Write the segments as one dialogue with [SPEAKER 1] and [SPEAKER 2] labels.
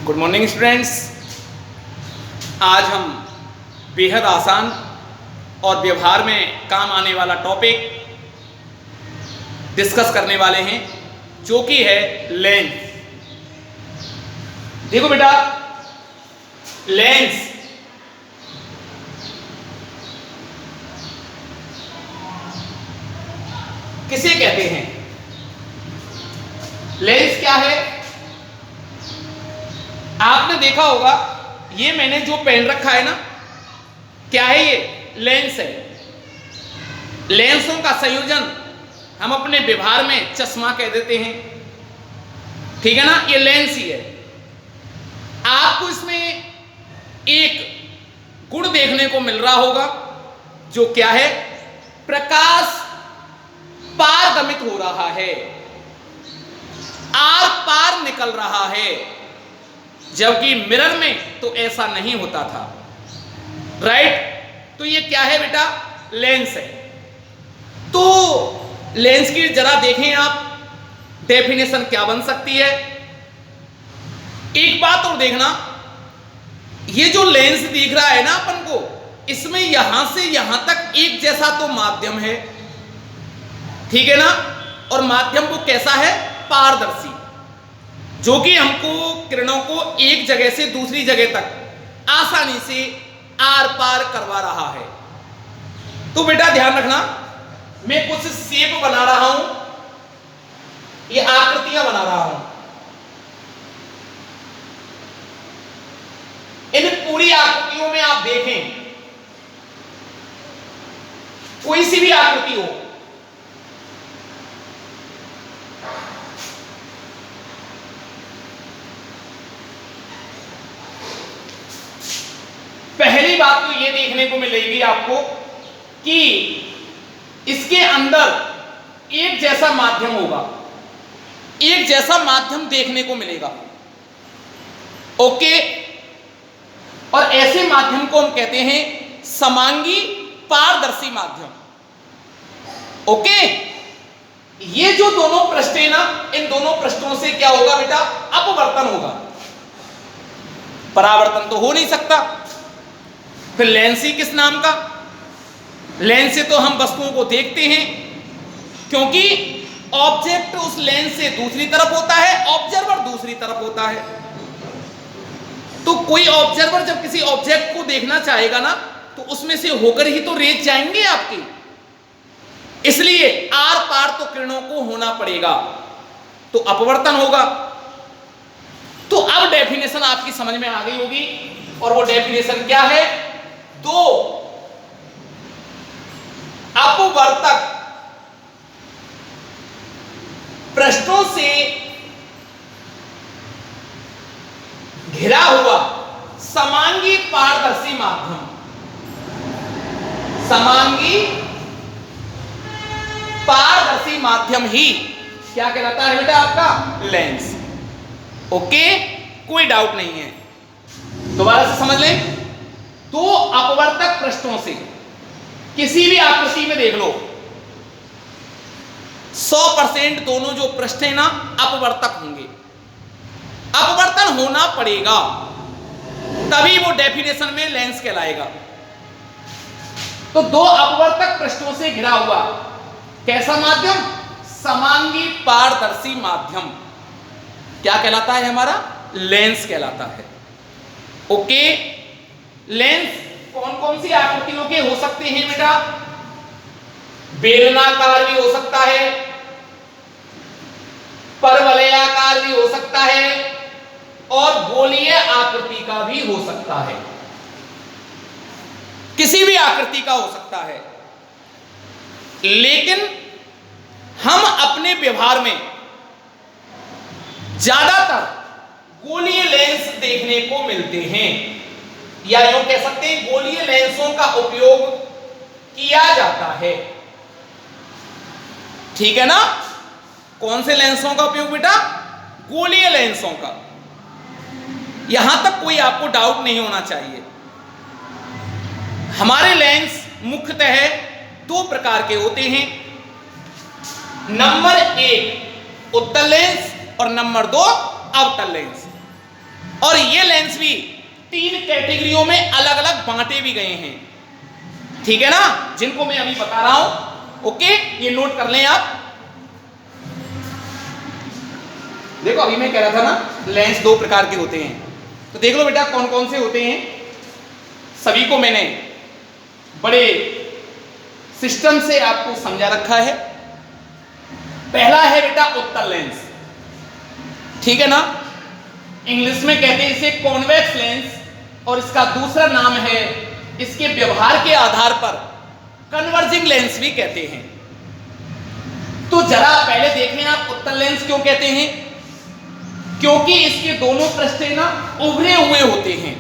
[SPEAKER 1] Good morning students. आज हम बेहद आसान और व्यवहार में काम आने वाला टॉपिक डिस्कस करने वाले हैं, जो कि है लेंस। देखो बेटा, लेंस किसे कहते हैं? लेंस क्या है? आपने देखा होगा, ये मैंने जो पेन रखा है ना, क्या है ये? लेंस है। लेंसों का संयोजन हम अपने व्यवहार में चश्मा कह देते हैं, ठीक है ना? ये लेंस ही है। आपको इसमें एक गुण देखने को मिल रहा होगा, जो क्या है? प्रकाश पारगमित हो रहा है, आर पार निकल रहा है, जबकि मिरर में तो ऐसा नहीं होता था। राइट? तो ये क्या है बेटा? लेंस है। तो लेंस की जरा देखें आप, डेफिनेशन क्या बन सकती है। एक बात और देखना, ये जो लेंस दिख रहा है ना अपन को, इसमें यहां से यहां तक एक जैसा तो माध्यम है, ठीक है ना? और माध्यम वो कैसा है? पारदर्शी, जो कि हमको किरणों को एक जगह से दूसरी जगह तक आसानी से आर पार करवा रहा है। तो बेटा ध्यान रखना, मैं कुछ शेप बना रहा हूं, ये आकृतियां बना रहा हूं। इन पूरी आकृतियों में आप देखें, कोई सी भी आकृति हो, पहली बात तो यह देखने को मिलेगी आपको कि इसके अंदर एक जैसा माध्यम होगा, एक जैसा माध्यम देखने को मिलेगा। ओके? और ऐसे माध्यम को हम कहते हैं समांगी पारदर्शी माध्यम। ओके? ये जो दोनों पृष्ठ है ना, इन दोनों पृष्ठों से क्या होगा बेटा? अपवर्तन होगा। परावर्तन तो हो नहीं सकता। फिर लेंस ही किस नाम का? लेंस से तो हम वस्तुओं को देखते हैं, क्योंकि ऑब्जेक्ट उस लेंस से दूसरी तरफ होता है, ऑब्जर्वर दूसरी तरफ होता है। तो कोई ऑब्जर्वर जब किसी ऑब्जेक्ट को देखना चाहेगा ना, तो उसमें से होकर ही तो रेज जाएंगे आपके, इसलिए आर पार तो किरणों को होना पड़ेगा, तो अपवर्तन होगा। तो अब डेफिनेशन आपकी समझ में आ गई होगी, और वो डेफिनेशन क्या है? दो अपवर्तक पृष्ठों से घिरा हुआ समांगी पारदर्शी माध्यम, समांगी पारदर्शी माध्यम ही क्या कहलाता है बेटा? आपका लेंस। ओके? कोई डाउट नहीं है। दोबारा से समझ लें, दो अपवर्तक पृष्ठों से, किसी भी आकृति में देख लो, 100% दोनों जो पृष्ठ है ना, अपवर्तक होंगे। अपवर्तन होना पड़ेगा, तभी वो डेफिनेशन में लेंस कहलाएगा। तो दो अपवर्तक पृष्ठों से घिरा हुआ कैसा माध्यम? समांगी पारदर्शी माध्यम क्या कहलाता है? हमारा लेंस कहलाता है। ओके? लेंस कौन कौन सी आकृतियों के हो सकते हैं बेटा? बेलनाकार भी हो सकता है, परवलयाकार भी हो सकता है, और गोलीय आकृति का भी हो सकता है। किसी भी आकृति का हो सकता है, लेकिन हम अपने व्यवहार में ज्यादातर गोलीय लेंस देखने को मिलते हैं, या यूं कह सकते हैं गोलीय लेंसों का उपयोग किया जाता है। ठीक है ना? कौन से लेंसों का उपयोग बेटा? गोलीय लेंसों का। यहां तक कोई आपको डाउट नहीं होना चाहिए। हमारे लेंस मुख्यतः दो प्रकार के होते हैं। नंबर 1 उत्तल लेंस और नंबर 2 अवतल लेंस। और ये लेंस भी 3 कैटेगरियों में अलग अलग बांटे भी गए हैं, ठीक है ना, जिनको मैं अभी बता रहा हूं। ओके, ये नोट कर लें आप। देखो अभी मैं कह रहा था ना लेंस 2 प्रकार के होते हैं, तो देख लो बेटा कौन कौन से होते हैं। सभी को मैंने बड़े सिस्टम से आपको समझा रखा है। पहला है बेटा उत्तल लेंस, ठीक है ना, इंग्लिश में कहते हैं इसे कॉन्वेक्स लेंस, और इसका दूसरा नाम है, इसके व्यवहार के आधार पर कन्वर्जिंग लेंस भी कहते हैं। तो जरा पहले देखें आप उत्तल लेंस क्यों कहते हैं, क्योंकि इसके दोनों पृष्ठ ना उभरे हुए होते हैं,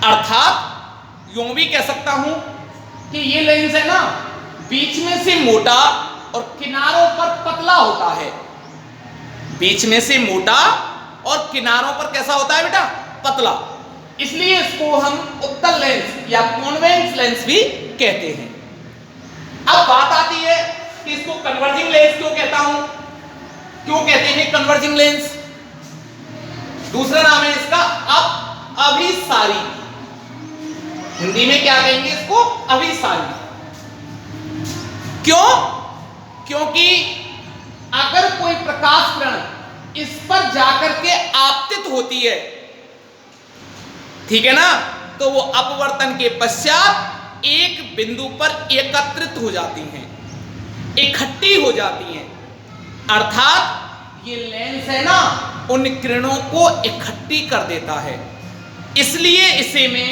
[SPEAKER 1] अर्थात यूं भी कह सकता हूं कि ये लेंस है ना बीच में से मोटा और किनारों पर पतला होता है। बीच में से मोटा और किनारों पर कैसा होता है बेटा, पतला, इसलिए इसको हम उत्तल लेंस या कॉन्वेक्स लेंस भी कहते हैं। अब बात आती है कि इसको कन्वर्जिंग लेंस क्यों कहता हूं, क्यों कहते हैं कन्वर्जिंग लेंस। दूसरा नाम है इसका अभिसारी, हिंदी में क्या कहेंगे इसको, अभिसारी। क्यों, क्योंकि अगर कोई प्रकाश किरण इस पर जाकर के आपतित होती है, ठीक है ना, तो वो अपवर्तन के पश्चात एक बिंदु पर एकत्रित हो जाती हैं, इकट्ठी हो जाती हैं, अर्थात ये लेंस है ना उन किरणों को इकट्ठी कर देता है, इसलिए इसे मैं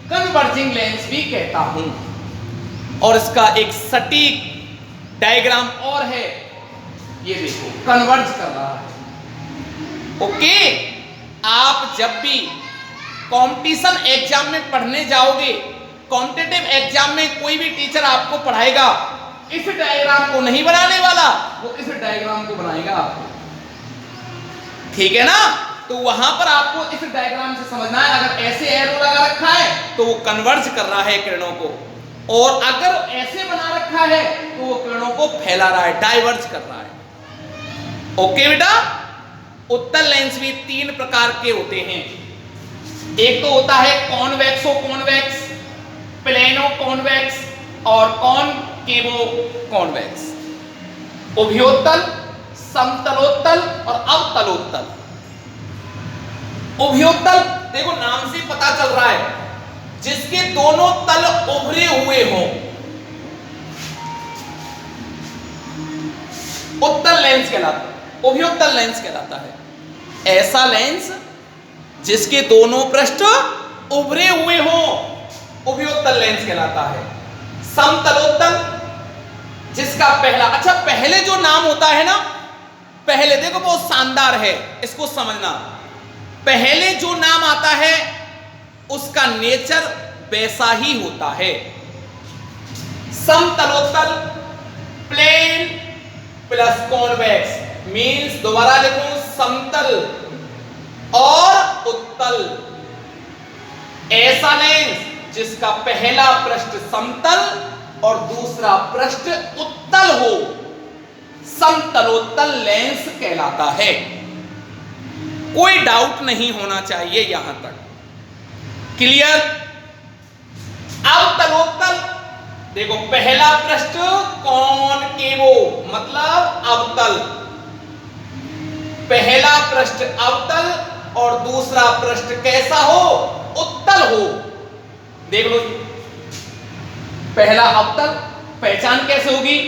[SPEAKER 1] कन्वर्जिंग लेंस भी कहता हूं। और इसका एक सटीक डायग्राम और है, ये देखो कन्वर्ज कर रहा है। ओके, आप जब भी कंपटीशन एग्जाम में पढ़ने जाओगे, कॉम्पिटिटिव एग्जाम में कोई भी टीचर आपको पढ़ाएगा, इस डायग्राम को नहीं बनाने वाला, वो इस डायग्राम को बनाएगा आपको, ठीक है ना। तो वहां पर आपको इस डायग्राम से समझना है, अगर ऐसे एरो लगा रखा है तो वो कन्वर्ज कर रहा है किरणों को, और अगर ऐसे बना रखा है तो वो किरणों को फैला रहा है, डाइवर्ज कर रहा है। ओके बेटा, उत्तल लेंस भी 3 प्रकार के होते हैं। एक तो होता है कॉन्वेक्सो कॉन्वेक्स, प्लेनो कॉन्वेक्स और कॉनकेवो कॉन्वेक्स। उभयोत्तल, समतलोत्तल और अवतलोत्तल। उभयोत्तल देखो नाम से पता चल रहा है, जिसके दोनों तल उभरे हुए हों, उत्तल लेंस कहलाता है, उभयोत्तल लेंस कहलाता है। ऐसा लेंस जिसके दोनों पृष्ठ उभरे हुए हों, उभयोत्तल लेंस कहलाता है। समतलोत्तल, जिसका पहला, अच्छा पहले जो नाम होता है ना, पहले देखो बहुत शानदार है, इसको समझना, पहले जो नाम आता है उसका नेचर वैसा ही होता है। समतलोत्तल, प्लेन प्लस कॉन्वेक्स मींस, दोबारा लिखूं, समतल और उत्तल। ऐसा लेंस जिसका पहला पृष्ठ समतल और दूसरा पृष्ठ उत्तल हो, समतलोत्तल लेंस कहलाता है। कोई डाउट नहीं होना चाहिए यहां तक, क्लियर। अवतलोत्तल, देखो पहला पृष्ठ कॉनकेवो मतलब अवतल, पहला पृष्ठ अवतल और दूसरा पृष्ठ कैसा हो, उत्तल हो। देख लो, पहला अवतल, पहचान कैसे होगी,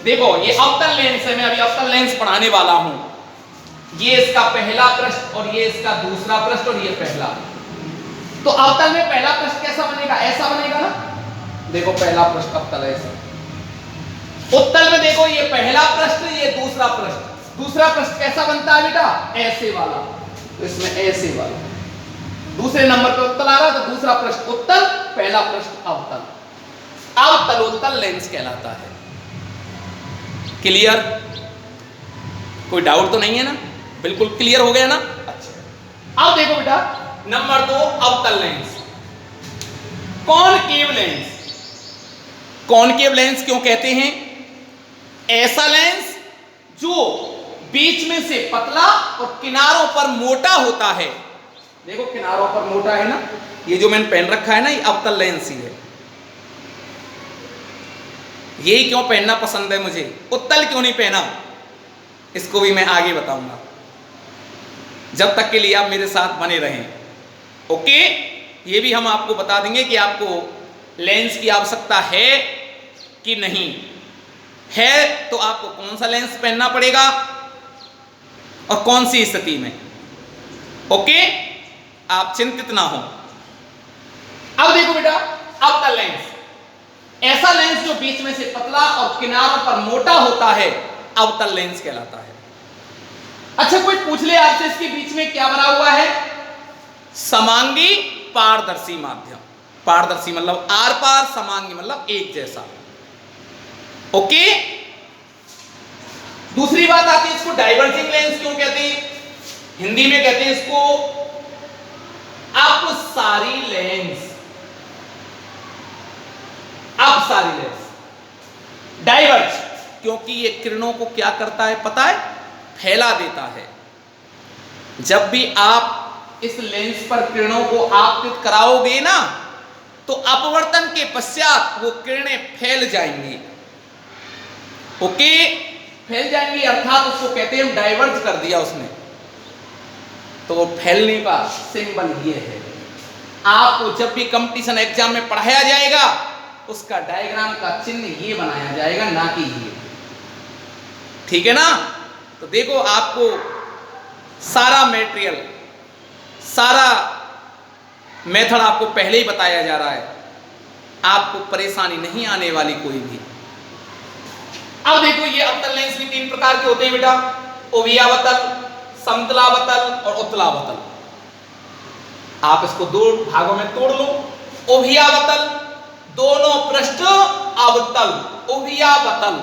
[SPEAKER 1] देखो ये अवतल लेंस है, मैं अभी अवतल लेंस पढ़ाने वाला हूं, ये इसका पहला पृष्ठ और ये इसका दूसरा पृष्ठ और ये पहला। तो अवतल में पहला पृष्ठ कैसा बनेगा, ऐसा बनेगा ना, देखो पहला पृष्ठ अवतल ऐसा। उत्तल में देखो ये पहला पृष्ठ, ये दूसरा पृष्ठ, दूसरा पृष्ठ कैसा बनता है बेटा, ऐसे वाला, तो इसमें ऐसे वाला, दूसरे नंबर पे उत्तल आ रहा तो दूसरा पृष्ठ उत्तल, पहला पृष्ठ अवतल, अवतलोत्तल लेंस कहलाता है। क्लियर, कोई डाउट तो नहीं है ना, बिल्कुल क्लियर हो गया ना। अच्छा, अब देखो बेटा नंबर 2 अवतल lens, concave lens. Concave lens क्यों कहते हैं, ऐसा लेंस जो बीच में से पतला और किनारों पर मोटा होता है, देखो किनारों पर मोटा है ना, ये जो मैंने पहन रखा है ना, ये अवतल लेंस ही है। यही क्यों पहनना पसंद है मुझे, उत्तल क्यों नहीं पहना, इसको भी मैं आगे बताऊंगा। जब तक के लिए आप मेरे साथ बने रहें। ओके, ये भी हम आपको बता देंगे कि आपको लेंस की आवश्यकता है कि नहीं है, तो आपको कौन सा लेंस पहनना पड़ेगा और कौन सी स्थिति में। ओके, आप चिंतित ना हो। अब देखो बेटा, अवतल लेंस, ऐसा लेंस जो बीच में से पतला और किनारों पर मोटा होता है, अवतल लेंस कहलाता है। अच्छा, कोई पूछ ले आपसे इसके बीच में क्या बना हुआ है, समांगी पारदर्शी माध्यम। पारदर्शी मतलब आर पार, समांगी मतलब एक जैसा। ओके, दूसरी बात आती है, इसको डाइवर्जिंग लेंस क्यों कहते हैं, हिंदी में कहते हैं इसको अपसारी लेंस। अपसारी लेंस, डाइवर्ज, क्योंकि ये किरणों को क्या करता है पता है, फैला देता है। जब भी आप इस लेंस पर किरणों को आपतित कराओगे ना, तो अपवर्तन के पश्चात वो किरणें फैल जाएंगी। ओके, फैल जाएंगी, अर्थात उसको कहते हैं डाइवर्ज कर दिया उसने। तो फैलने का सिंबल ये है। आपको जब भी कंपटीशन एग्जाम में पढ़ाया जाएगा, उसका डायग्राम का चिन्ह ये बनाया जाएगा, ना कि ये। ठीक है ना। तो देखो, आपको सारा मटेरियल, सारा मेथड आपको पहले ही बताया जा रहा है, आपको परेशानी नहीं आने वाली कोई भी। अब देखो, ये अवतल लेंस भी तीन प्रकार के होते हैं बेटा, ओवियावतल, समतलावतल और उत्तलावतल। आप इसको दो भागों में तोड़ लो। ओवियावतल, दोनों पृष्ठ अवतल। ओवियावतल,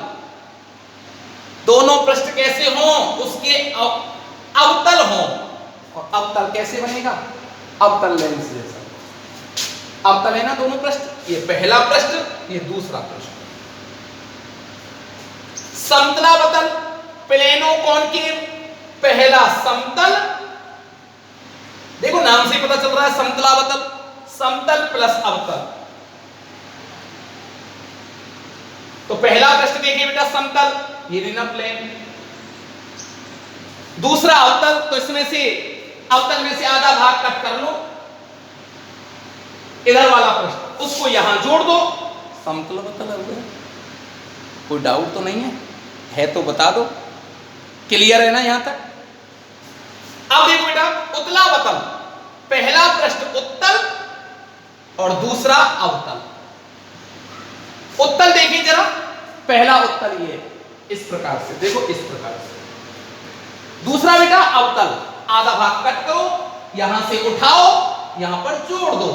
[SPEAKER 1] दोनों पृष्ठ कैसे हों, उसके अवतल हों। और अवतल कैसे बनेगा, अवतल लेंस जैसा। अवतल है ना दोनों पृष्ठ, ये पहला पृष्ठ, ये दूसरा पृष्ठ। समतलावतल, प्लेनो कॉनकेव, पहला समतल, देखो नाम से पता चल रहा है समतलावतल, समतल प्लस अवतल। तो पहला पृष्ठ देखिए बेटा समतल, ये लेना प्लेन। दूसरा अवतल, तो इसमें से अवतल में से आधा भाग कट कर लो, इधर वाला पृष्ठ उसको यहां जोड़ दो, समतलावतल हो गया। कोई डाउट तो नहीं है तो बता दो, क्लियर है ना यहां तक। अब देखो बेटा, उत्तलावतल, पहला पृष्ठ उत्तल और दूसरा अवतल। उत्तल देखिए जरा, पहला उत्तल ये इस प्रकार से, देखो इस प्रकार से। दूसरा बेटा अवतल, आधा भाग कट करो, यहां से उठाओ, यहां पर जोड़ दो।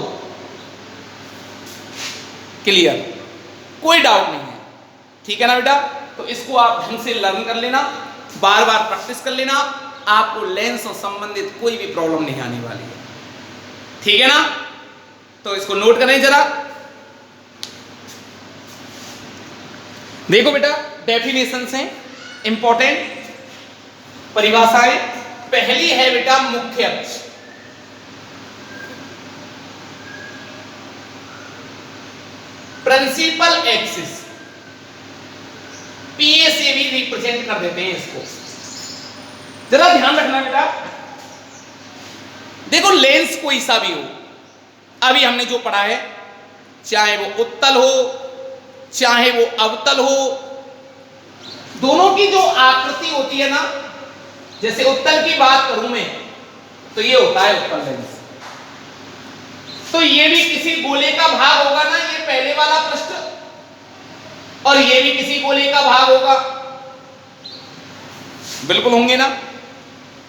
[SPEAKER 1] क्लियर, कोई डाउट नहीं है, ठीक है ना बेटा। तो इसको आप ढंग से लर्न कर लेना, बार बार प्रैक्टिस कर लेना, आपको लेंस से संबंधित कोई भी प्रॉब्लम नहीं आने वाली है, ठीक है ना। तो इसको नोट करें जरा। देखो बेटा, डेफिनेशंस हैं इंपॉर्टेंट, परिभाषाएं। पहली है बेटा मुख्य अक्ष। प्रिंसिपल एक्सिस, पीए से भी रिप्रेजेंट कर देते हैं इसको, जरा ध्यान रखना बेटा। देखो लेंस कोई सा भी हो, अभी हमने जो पढ़ा है, चाहे वो उत्तल हो चाहे वो अवतल हो, दोनों की जो आकृति होती है ना, जैसे उत्तल की बात करूं मैं, तो ये होता है उत्तल लेंस। तो ये भी किसी गोले का भाग होगा ना, ये पहले वाला पृष्ठ, और ये भी किसी गोले का भाग होगा, बिल्कुल होंगे ना।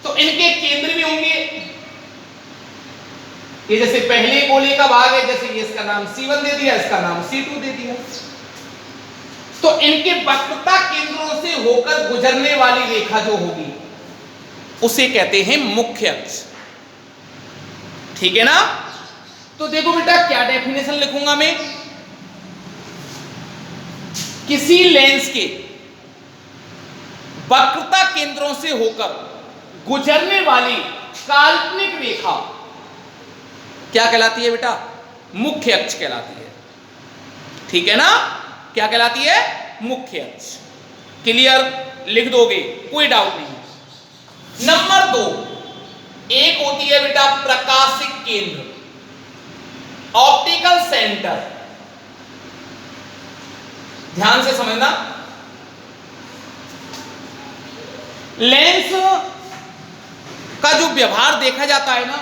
[SPEAKER 1] तो इनके केंद्र भी होंगे, ये जैसे पहले गोले का भाग है, जैसे ये इसका नाम C1 दे दिया, इसका नाम C2 दे दिया। तो इनके वक्रता केंद्रों से होकर गुजरने वाली रेखा जो होगी, उसे कहते हैं मुख्य अक्ष, ठीक है ना। तो देखो बेटा, क्या डेफिनेशन लिखूंगा मैं, किसी लेंस के वक्रता केंद्रों से होकर गुजरने वाली काल्पनिक रेखा क्या कहलाती है बेटा? मुख्य अक्ष कहलाती है। ठीक है ना? क्या कहलाती है? मुख्य अक्ष। क्लियर? लिख दोगे, कोई डाउट नहीं। नंबर 2, एक होती है बेटा प्रकाशिक केंद्र, ऑप्टिकल सेंटर। ध्यान से समझना, लेंस का जो व्यवहार देखा जाता है ना,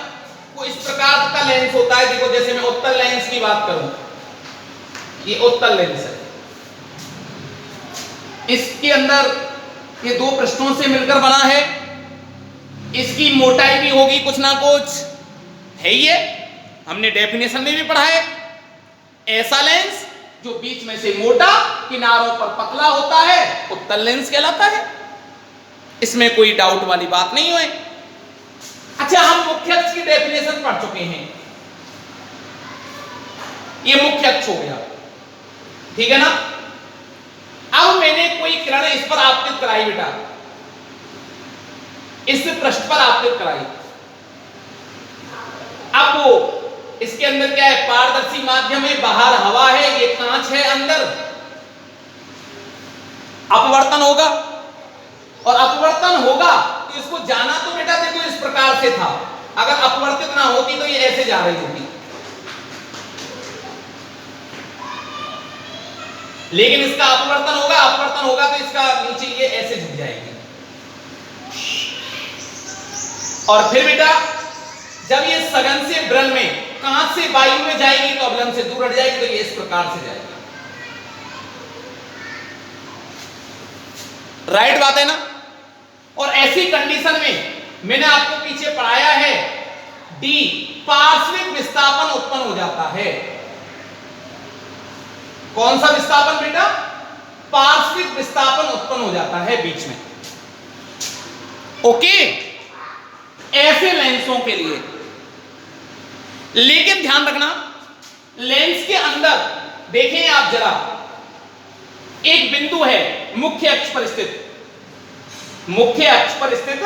[SPEAKER 1] वो इस प्रकार का लेंस होता है। देखो, जैसे मैं उत्तल लेंस की बात करूं, ये उत्तल लेंस है, इसके अंदर ये दो पृष्ठों से मिलकर बना है, इसकी मोटाई भी होगी कुछ ना कुछ, है ये, हमने डेफिनेशन में भी पढ़ा है। ऐसा लेंस जो बीच में से मोटा, किनारों पर पतला होता है, उत्तल लेंस कहलाता है। इसमें कोई डाउट वाली बात नहीं है। अच्छा, हम मुख्य अक्ष की डेफिनेशन पढ़ चुके हैं, ये मुख्य अक्ष हो गया। ठीक है ना? अब मैंने कोई किरण इस पर आपतित कराई बेटा, इस पृष्ठ पर आपतित कराई। अब वो इसके अंदर क्या है? पारदर्शी माध्यम है, बाहर हवा है, ये कांच है, अंदर अपवर्तन होगा, और अपवर्तन होगा तो इसको जाना तो बेटा देखो इस प्रकार से था। अगर अपवर्तित ना होती तो ये ऐसे जा रही होती, लेकिन इसका अपवर्तन होगा तो इसका नीचे ये ऐसे झुक जाएगी। और फिर बेटा जब ये सघन से विरल में, कांच से वायु में जाएगी तो अवलंब से दूर हट जाएगी, तो ये इस प्रकार से जाएगी। राइट बात है ना? और ऐसी कंडीशन में मैंने आपको पीछे पढ़ाया है, डी पार्श्विक विस्थापन उत्पन्न हो जाता है। कौन सा विस्थापन बेटा? पार्श्विक विस्थापन उत्पन्न हो जाता है बीच में। ओके, ऐसे लेंसों के लिए। लेकिन ध्यान रखना, लेंस के अंदर देखें आप जरा, एक बिंदु है मुख्य अक्ष पर स्थित, मुख्य अक्ष पर स्थित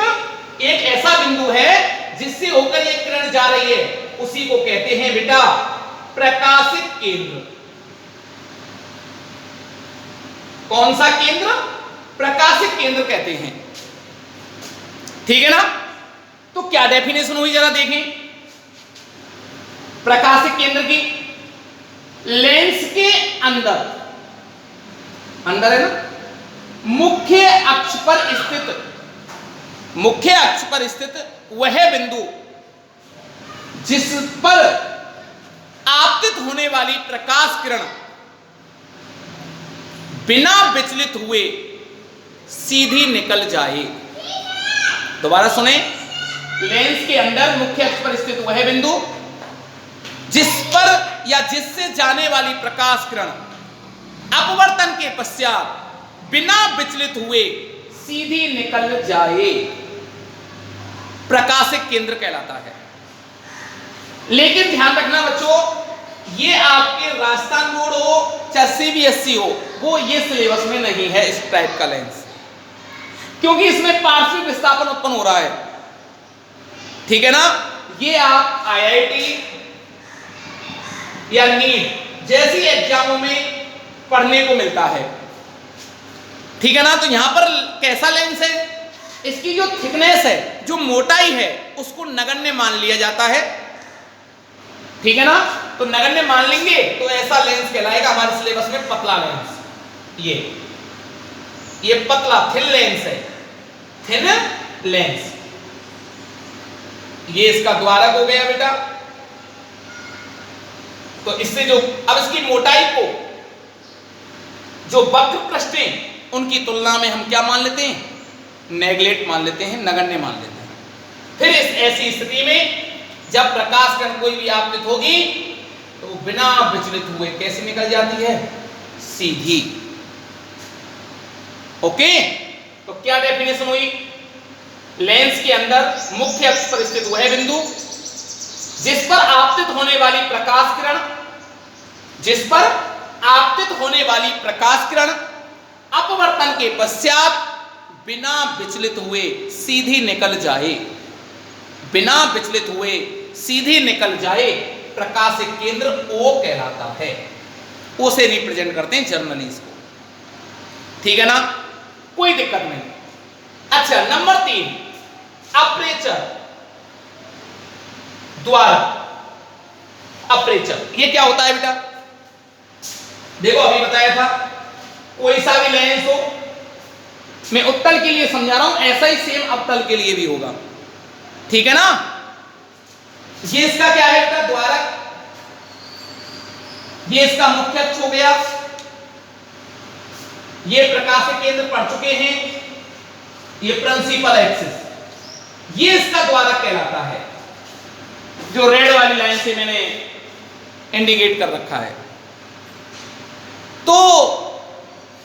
[SPEAKER 1] एक ऐसा बिंदु है जिससे होकर ये किरण जा रही है, उसी को कहते हैं बेटा प्रकाशिक केंद्र। कौन सा केंद्र? प्रकाशिक केंद्र कहते हैं। ठीक है ना? तो क्या डेफिनेशन हुई जरा देखें प्रकाशिक केंद्र की। लेंस के अंदर, अंदर है ना, मुख्य अक्ष पर स्थित, मुख्य अक्ष पर स्थित वह बिंदु जिस पर आपतित होने वाली प्रकाश किरण बिना विचलित हुए सीधी निकल जाए। दोबारा सुने, लेंस के अंदर मुख्य अक्ष पर स्थित वह बिंदु जिस पर या जिससे जाने वाली प्रकाश किरण अपवर्तन के पश्चात बिना विचलित हुए सीधी निकल जाए, प्रकाशिक केंद्र कहलाता है। लेकिन ध्यान रखना बच्चों, ये आपके राजस्थान बोर्ड हो चाहे सीबीएसई हो, वो ये सिलेबस में नहीं है इस टाइप का लेंस, क्योंकि इसमें पार्श्विक विस्थापन उत्पन्न हो रहा है। ठीक है ना? ये आप आईआईटी या नीट जैसी एग्जामों में पढ़ने को मिलता है। ठीक है ना? तो यहां पर कैसा लेंस है? इसकी जो थिकनेस है, जो मोटाई है, उसको नगण्य मान लिया जाता है। ठीक है ना? तो नगण्य मान लेंगे तो ऐसा लेंस कहलाएगा हमारे सिलेबस में पतला लेंस। ये पतला थिन लेंस है, थिन लेंस। ये इसका द्वारक हो गया बेटा। तो इससे जो, अब इसकी मोटाई को जो वक्र पृष्ठें, उनकी तुलना में हम क्या मान लेते हैं? नेगलेक्ट मान लेते हैं, नगण्य मान लेते हैं। फिर इस ऐसी स्थिति में जब प्रकाश किरण कोई भी आपतित होगी तो बिना विचलित हुए कैसे निकल जाती है? सीधी। ओके, तो क्या डेफिनेशन हुई? लेंस के अंदर मुख्य अक्ष पर स्थित वह बिंदु जिस पर आपतित होने वाली प्रकाश किरण, जिस पर आपतित होने वाली प्रकाश किरण अपवर्तन के पश्चात बिना विचलित हुए सीधी निकल जाए, बिना विचलित हुए सीधी निकल जाए, प्रकाशिक केंद्र O कहलाता है। O से रिप्रेजेंट करते हैं जर्नली इसको, ठीक है ना, कोई दिक्कत नहीं। अच्छा, नंबर 3 अपर्चर, द्वारक। अपर्चर ये क्या होता है बेटा? देखो अभी बताया था, कोई सा भी लेंस हो, मैं उत्तल के लिए समझा रहा हूं, ऐसा ही सेम अवतल के लिए भी होगा, ठीक है ना। ये इसका क्या है बेटा? द्वारक। ये इसका मुख्य अक्ष हो गया, ये प्रकाशिक केंद्र पढ़ चुके हैं, ये प्रिंसिपल एक्सिस, ये इसका द्वारक कहलाता है, जो रेड वाली लाइन से मैंने इंडिकेट कर रखा है। तो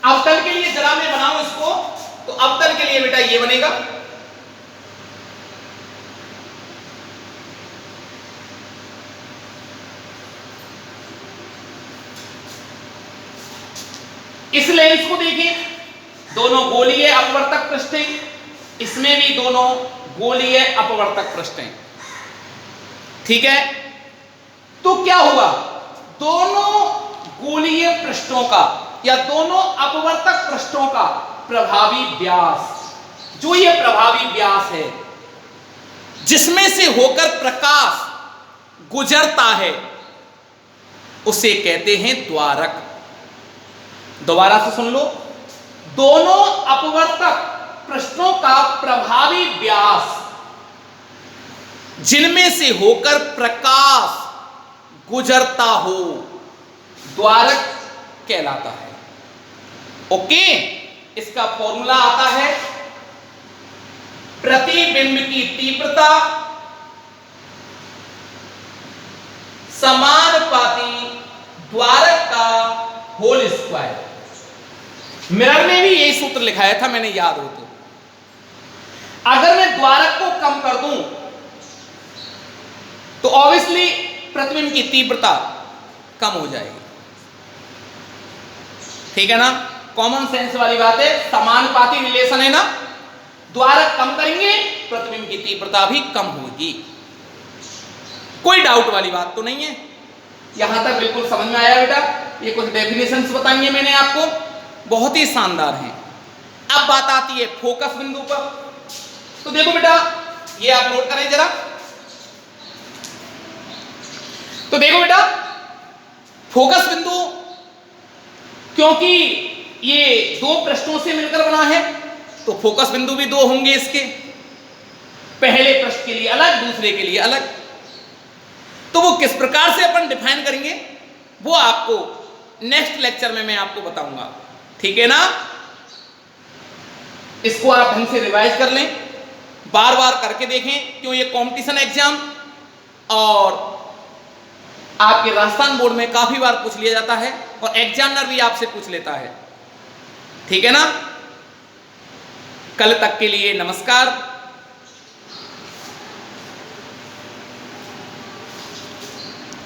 [SPEAKER 1] अवतल के लिए जरा मैं बनाऊं इसको, तो अवतल के लिए बेटा ये बनेगा, इस लेंस को देखें, दोनों गोलीय अपवर्तक पृष्ठ हैं, इसमें भी दोनों गोलीय अपवर्तक पृष्ठ हैं, ठीक है। तो क्या हुआ? दोनों गोलीय पृष्ठों का या दोनों अपवर्तक पृष्ठों का प्रभावी व्यास, जो ये प्रभावी व्यास है जिसमें से होकर प्रकाश गुजरता है, उसे कहते हैं द्वारक। दोबारा से सुन लो, दोनों अपवर्तक पृष्ठों का प्रभावी व्यास जिनमें से होकर प्रकाश गुजरता हो, द्वारक कहलाता है। ओके, इसका फॉर्मूला आता है प्रतिबिंब की तीव्रता समानुपाती द्वारक का होल स्क्वायर। मिरर में भी यही सूत्र लिखाया था मैंने, याद हो तो। अगर मैं द्वारक को कम कर दूं तो ऑब्वियसली प्रतिबिंब की तीव्रता कम हो जाएगी, ठीक है ना। कॉमन सेंस वाली बात है, समानुपाती रिलेशन है ना, द्वारक कम करेंगे प्रतिबिंब की तीव्रता भी कम होगी। कोई डाउट वाली बात तो नहीं है, यहां तक बिल्कुल समझ में आया बेटा। ये कुछ डेफिनेशंस बताई है मैंने आपको, बहुत ही शानदार हैं। अब बात आती है फोकस बिंदु पर। तो देखो बेटा, ये आप नोट करें जरा। तो देखो बेटा, फोकस बिंदु, क्योंकि ये दो पृष्ठों से मिलकर बना है, तो फोकस बिंदु भी दो होंगे इसके, पहले पृष्ठ के लिए अलग, दूसरे के लिए अलग। तो वो किस प्रकार से अपन डिफाइन करेंगे वो आपको नेक्स्ट लेक्चर में मैं आपको बताऊंगा, ठीक है ना। इसको आप ढंग से रिवाइज कर लें, बार बार करके देखें, क्यों ये कंपटीशन एग्जाम और आपके राजस्थान बोर्ड में काफी बार पूछ लिया जाता है और एग्जामिनर भी आपसे पूछ लेता है, ठीक है ना। कल तक के लिए नमस्कार।